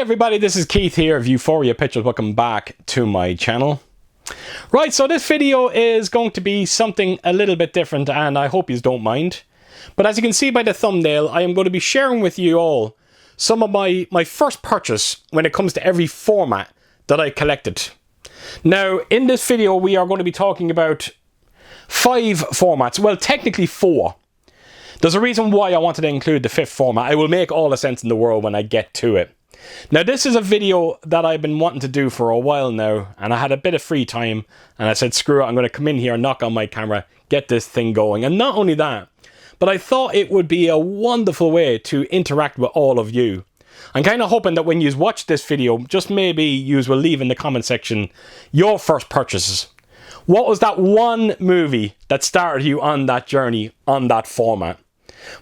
everybody, this is Keith here of Euphoria Pictures. Welcome back to my channel. Right, so this video is going to be something a little bit different and I hope you don't mind. But as you can see by the thumbnail, I am going to be sharing with you all some of my first purchase when it comes to every format that I collected. Now, in this video, we are going to be talking about 5 formats. Well, technically 4. There's a reason why I wanted to include the 5th format. It will make all the sense in the world when I get to it. Now, this is a video that I've been wanting to do for a while now, and I had a bit of free time, and I said, screw it, I'm going to come in here, knock on my camera, get this thing going. And not only that, but I thought it would be a wonderful way to interact with all of you. I'm kind of hoping that when you watch this video, just maybe you will leave in the comment section your first purchases. What was that one movie that started you on that journey, on that format?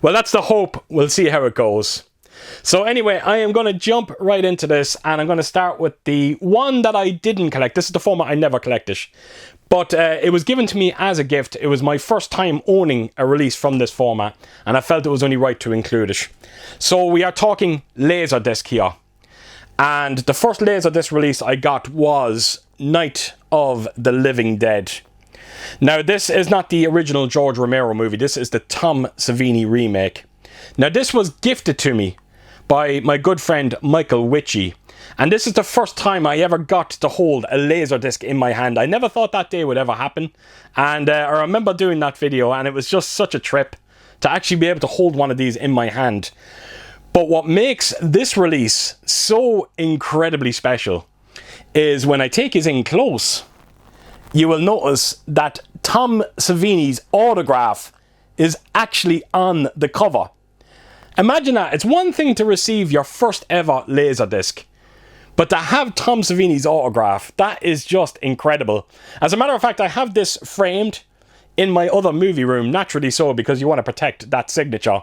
Well, that's the hope. We'll see how it goes. So anyway, I am going to jump right into this, and I'm going to start with the one that I didn't collect. This is the format I never collected, but it was given to me as a gift. It was my first time owning a release from this format, and I felt it was only right to include it. So we are talking LaserDisc here, and the first LaserDisc release I got was Night of the Living Dead. Now, this is not the original George Romero movie. This is the Tom Savini remake. Now, this was gifted to me by my good friend Michael Witchy. And this is the first time I ever got to hold a LaserDisc in my hand. I never thought that day would ever happen. And I remember doing that video, and it was just such a trip to actually be able to hold one of these in my hand. But what makes this release so incredibly special is when I take it in close, you will notice that Tom Savini's autograph is actually on the cover. Imagine that. It's one thing to receive your first ever LaserDisc, but to have Tom Savini's autograph, that is just incredible. As a matter of fact, I have this framed in my other movie room, naturally so, because you want to protect that signature.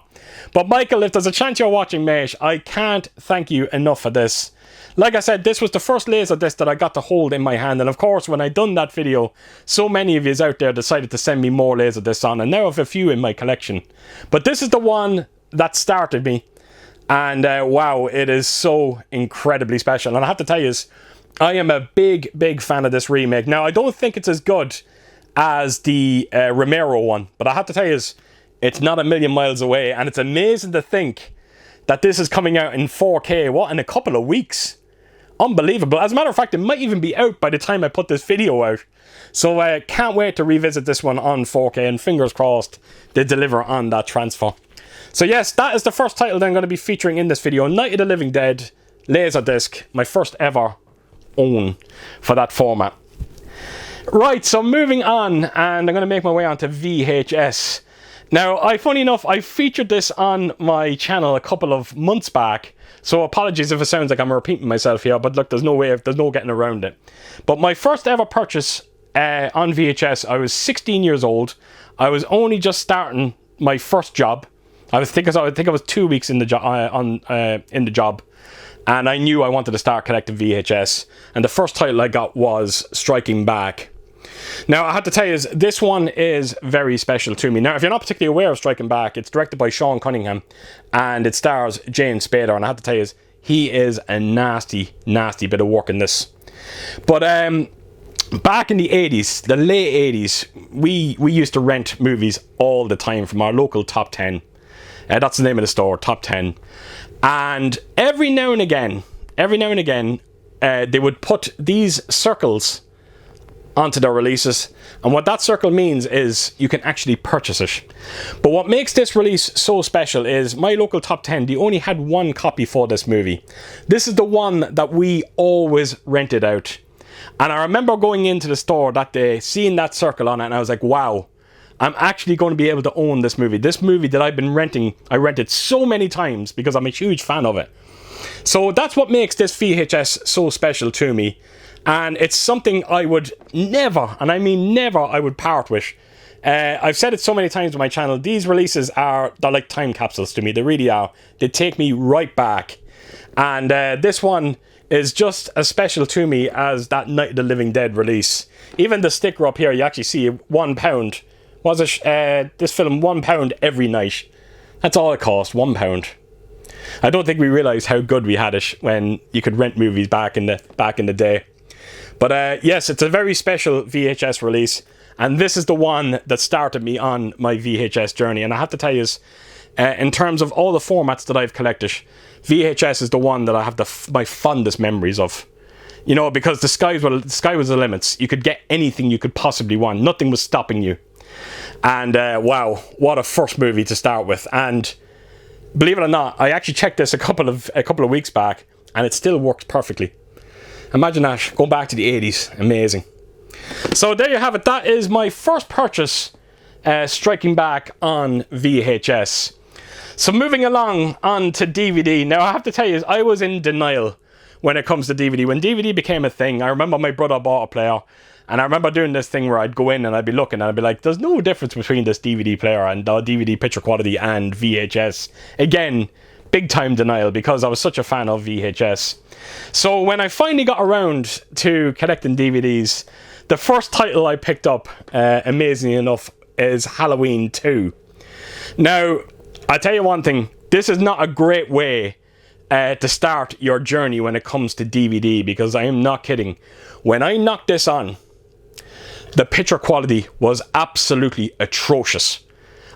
But Michael, if there's a chance you're watching, mate, I can't thank you enough for this. Like I said, this was the first LaserDisc that I got to hold in my hand, and of course, when I done that video, so many of you out there decided to send me more LaserDiscs on, and now I have a few in my collection. But this is the one that started me, and wow, it is so incredibly special. And I have to tell you, I am a big fan of this remake. Now, I don't think it's as good as the Romero one, but I have to tell you, it's not a million miles away, and it's amazing to think that this is coming out in 4K, what, in a couple of weeks? Unbelievable. As a matter of fact, it might even be out by the time I put this video out. So I can't wait to revisit this one on 4K, and fingers crossed they deliver on that transfer. So yes, that is the first title that I'm going to be featuring in this video. Night of the Living Dead, LaserDisc, my first ever own for that format. Right, so moving on, and I'm going to make my way onto VHS. Now, funny enough, I featured this on my channel a couple of months back, so apologies if it sounds like I'm repeating myself here, but look, there's no getting around it. But my first ever purchase on VHS, I was 16 years old. I was only just starting my first job. I think I was 2 weeks in the job, and I knew I wanted to start collecting VHS. And the first title I got was Striking Back. Now, I have to tell you, this one is very special to me. Now, if you're not particularly aware of Striking Back, it's directed by Sean Cunningham, and it stars James Spader. And I have to tell you, he is a nasty bit of work in this. But back in the 80s, the late 80s, we used to rent movies all the time from our local Top 10. That's the name of the store, Top 10. And every now and again, they would put these circles onto their releases. And what that circle means is you can actually purchase it. But what makes this release so special is my local Top 10, they only had one copy for this movie. This is the one that we always rented out. And I remember going into the store that day, seeing that circle on it, and I was like, wow, I'm actually going to be able to own this movie. This movie that I've been renting, I rented so many times because I'm a huge fan of it. So that's what makes this VHS so special to me. And it's something I would never, and I mean never, I would part with. I've said it so many times on my channel, these releases they're like time capsules to me. They really are. They take me right back. And this one is just as special to me as that Night of the Living Dead release. Even the sticker up here, you actually see £1. Was it this film £1 every night? That's all it cost, £1. I don't think we realised how good we had it when you could rent movies back in the day. But yes, it's a very special VHS release, and this is the one that started me on my VHS journey. And I have to tell you, in terms of all the formats that I've collected, VHS is the one that I have my fondest memories of. You know, because the sky was the limits. You could get anything you could possibly want. Nothing was stopping you. And wow, what a first movie to start with. And believe it or not, I actually checked this a couple of weeks back, and it still works perfectly. Imagine that, going back to the 80s. Amazing. So there you have it. That is my first purchase striking back on VHS. So moving along on to DVD. Now I have to tell you, I was in denial when it comes to DVD. When DVD became a thing, I remember my brother bought a player, and I remember doing this thing where I'd go in and I'd be looking and I'd be like, there's no difference between this DVD player and the DVD picture quality and VHS. Again, big time denial, because I was such a fan of VHS. So when I finally got around to collecting DVDs, the first title I picked up, amazingly enough, is Halloween 2. Now, I'll tell you one thing, this is not a great way to start your journey when it comes to DVD, because I am not kidding. When I knocked this on, the picture quality was absolutely atrocious.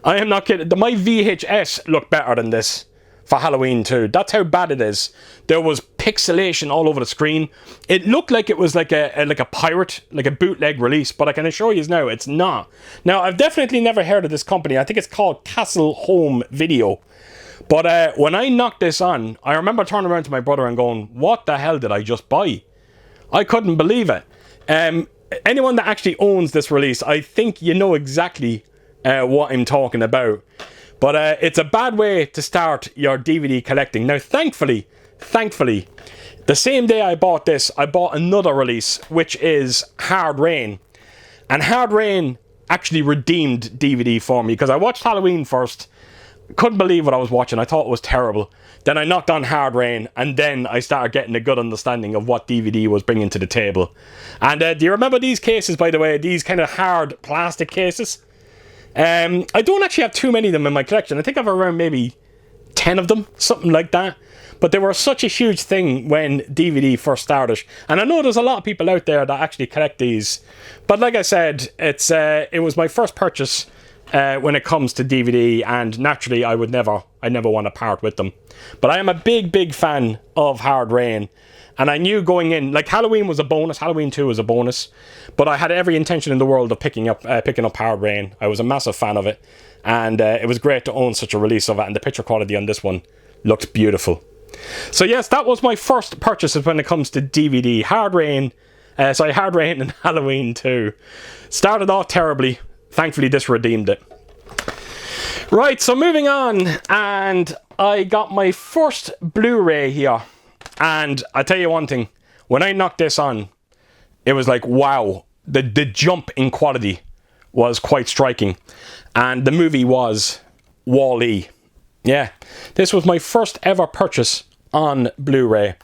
I am not kidding. My VHS looked better than this for Halloween 2. That's how bad it is. There was pixelation all over the screen. It looked like it was like a pirate, like a bootleg release, but I can assure you now it's not. Now, I've definitely never heard of this company. I think it's called Castle Home Video. But when I knocked this on, I remember turning around to my brother and going, what the hell did I just buy? I couldn't believe it. Anyone that actually owns this release, I think you know exactly what I'm talking about. But it's a bad way to start your DVD collecting. Now, thankfully, the same day I bought this, I bought another release, which is Hard Rain. And Hard Rain actually redeemed DVD for me, because I watched Halloween first. Couldn't believe what I was watching. I thought it was terrible. Then I knocked on Hard Rain, and then I started getting a good understanding of what DVD was bringing to the table. And do you remember these cases, by the way? These kind of hard plastic cases? I don't actually have too many of them in my collection. I think I have around maybe 10 of them, something like that. But they were such a huge thing when DVD first started. And I know there's a lot of people out there that actually collect these. But like I said, it was my first purchase when it comes to DVD, and naturally I never want to part with them. But I am a big fan of Hard Rain, and I knew going in, like, Halloween was a bonus, Halloween 2 was a bonus, but I had every intention in the world of picking up Hard Rain. I was a massive fan of it, and it was great to own such a release of it, and the picture quality on this one looked beautiful. So yes, that was my first purchases when it comes to DVD. Hard Rain and Halloween 2. Started off terribly. Thankfully, this redeemed it. Right, so moving on, and I got my first Blu-ray here. And I tell you one thing, when I knocked this on, it was like, wow, the jump in quality was quite striking. And the movie was Wall-E. Yeah, this was my first ever purchase on Blu-ray.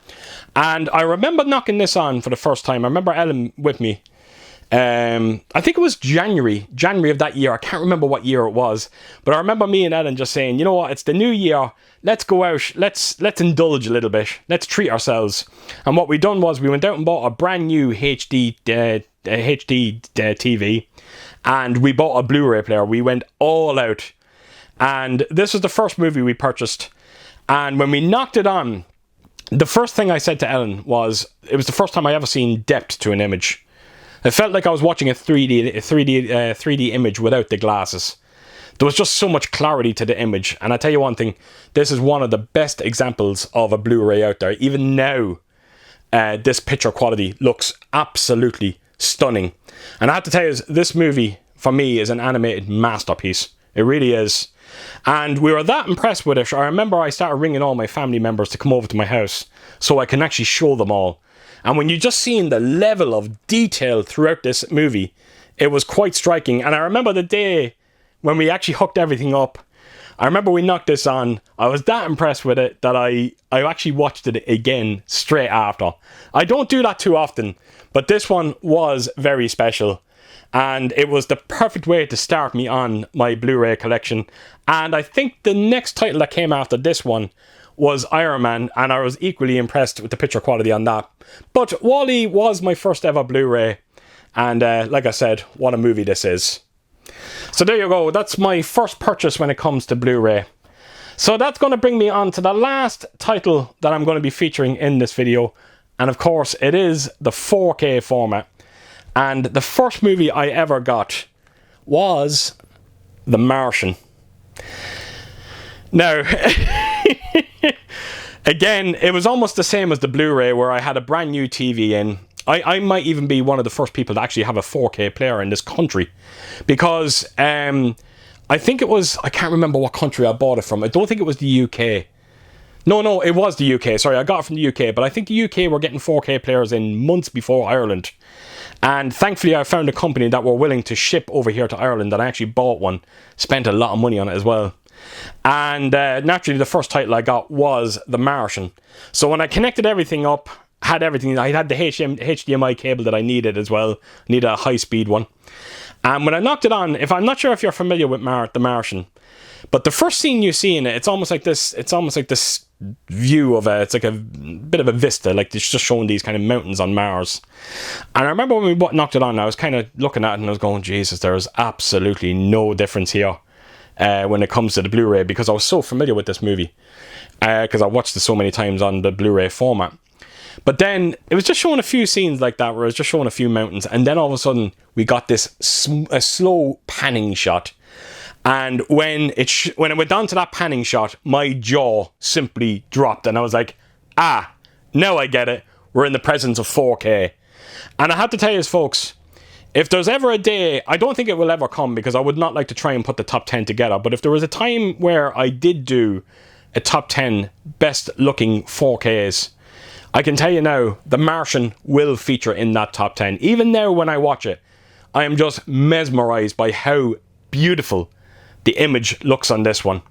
And I remember knocking this on for the first time. I remember Ellen with me. I think it was January of that year. I can't remember what year it was, but I remember me and Ellen just saying, you know what, it's the new year, let's go out, let's indulge a little bit, let's treat ourselves. And what we done was we went out and bought a brand new HD TV, and we bought a Blu-ray player. We went all out, and this was the first movie we purchased. And when we knocked it on, the first thing I said to Ellen was, it was the first time I ever seen depth to an image. It felt like I was watching a 3D image without the glasses. There was just so much clarity to the image. And I tell you one thing, this is one of the best examples of a Blu-ray out there. Even now, this picture quality looks absolutely stunning. And I have to tell you, this movie, for me, is an animated masterpiece. It really is. And we were that impressed with it. I remember I started ringing all my family members to come over to my house so I can actually show them all. And when you just seen the level of detail throughout this movie, it was quite striking. And I remember the day when we actually hooked everything up. I remember we knocked this on. I was that impressed with it that I actually watched it again straight after. I don't do that too often, but this one was very special. And it was the perfect way to start me on my Blu-ray collection. And I think the next title that came after this one was Iron Man, and I was equally impressed with the picture quality on that. But WALL-E was my first ever Blu-ray, and like I said, what a movie this is. So there you go, that's my first purchase when it comes to Blu-ray. So that's going to bring me on to the last title that I'm going to be featuring in this video, and of course it is the 4K format. And the first movie I ever got was The Martian. Now, again, it was almost the same as the Blu-ray, where I had a brand new TV in. I might even be one of the first people to actually have a 4K player in this country, because I think it was, I can't remember what country I bought it from. I don't think it was the UK. No, it was the UK. Sorry, I got it from the UK, but I think the UK were getting 4K players in months before Ireland. And thankfully I found a company that were willing to ship over here to Ireland, and I actually bought one. Spent a lot of money on it as well. And naturally the first title I got was The Martian. So when I connected everything up, had everything, I had the HDMI cable that I needed as well. Needed a high speed one. And when I knocked it on, I'm not sure if you're familiar with The Martian, but the first scene you see in it, it's almost like this view of it's like a bit of a vista, like it's just showing these kind of mountains on Mars. And I remember when we knocked it on, I was kind of looking at it and I was going, Jesus, there's absolutely no difference here when it comes to the Blu-ray, because I was so familiar with this movie, because I watched it so many times on the Blu-ray format. But then it was just showing a few scenes like that, where it was just showing a few mountains, and then all of a sudden we got this a slow panning shot. And when it went down to that panning shot, my jaw simply dropped, and I was like, ah, now I get it. We're in the presence of 4K. And I have to tell you, folks, if there's ever a day, I don't think it will ever come, because I would not like to try and put the top 10 together, but if there was a time where I did do a top 10 best looking 4Ks, I can tell you now, The Martian will feature in that top 10. Even now when I watch it, I am just mesmerized by how beautiful the image looks on this one.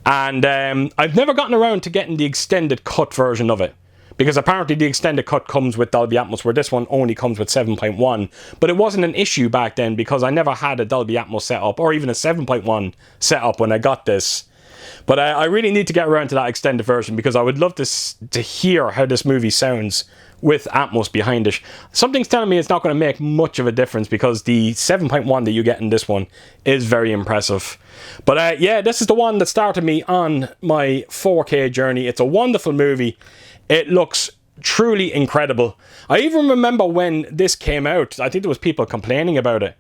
And I've never gotten around to getting the extended cut version of it, because apparently the extended cut comes with Dolby Atmos, where this one only comes with 7.1. But it wasn't an issue back then, because I never had a Dolby Atmos setup, or even a 7.1 setup when I got this. But I really need to get around to that extended version, because I would love to hear how this movie sounds with Atmos behind it. Something's telling me it's not going to make much of a difference, because the 7.1 that you get in this one is very impressive. But yeah, this is the one that started me on my 4K journey. It's a wonderful movie. It looks truly incredible. I even remember when this came out, I think there was people complaining about it.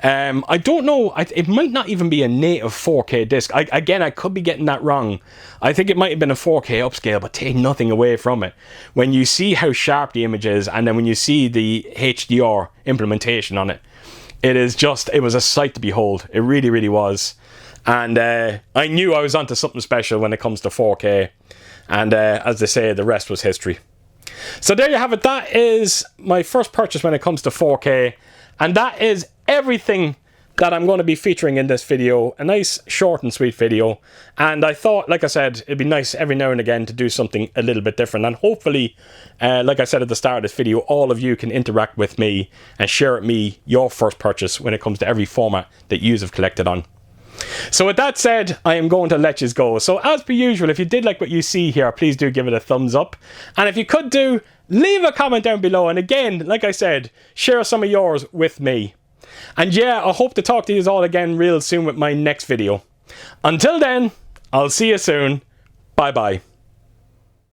I don't know, it might not even be a native 4K disc. Again, I could be getting that wrong. I think it might have been a 4K upscale, but take nothing away from it. When you see how sharp the image is, and then when you see the HDR implementation on it, it was a sight to behold. It really, really was. And I knew I was onto something special when it comes to 4K. And as they say, the rest was history. So there you have it. That is my first purchase when it comes to 4K. And that is everything that I'm going to be featuring in this video. A nice short and sweet video. And I thought, like I said, it'd be nice every now and again to do something a little bit different. And hopefully, like I said at the start of this video, all of you can interact with me and share with me your first purchase when it comes to every format that you have collected on. So with that said, I am going to let you go. So as per usual, if you did like what you see here, please do give it a thumbs up. And if you could do, leave a comment down below. And again, like I said, share some of yours with me. And yeah, I hope to talk to you all again real soon with my next video. Until then, I'll see you soon. Bye bye.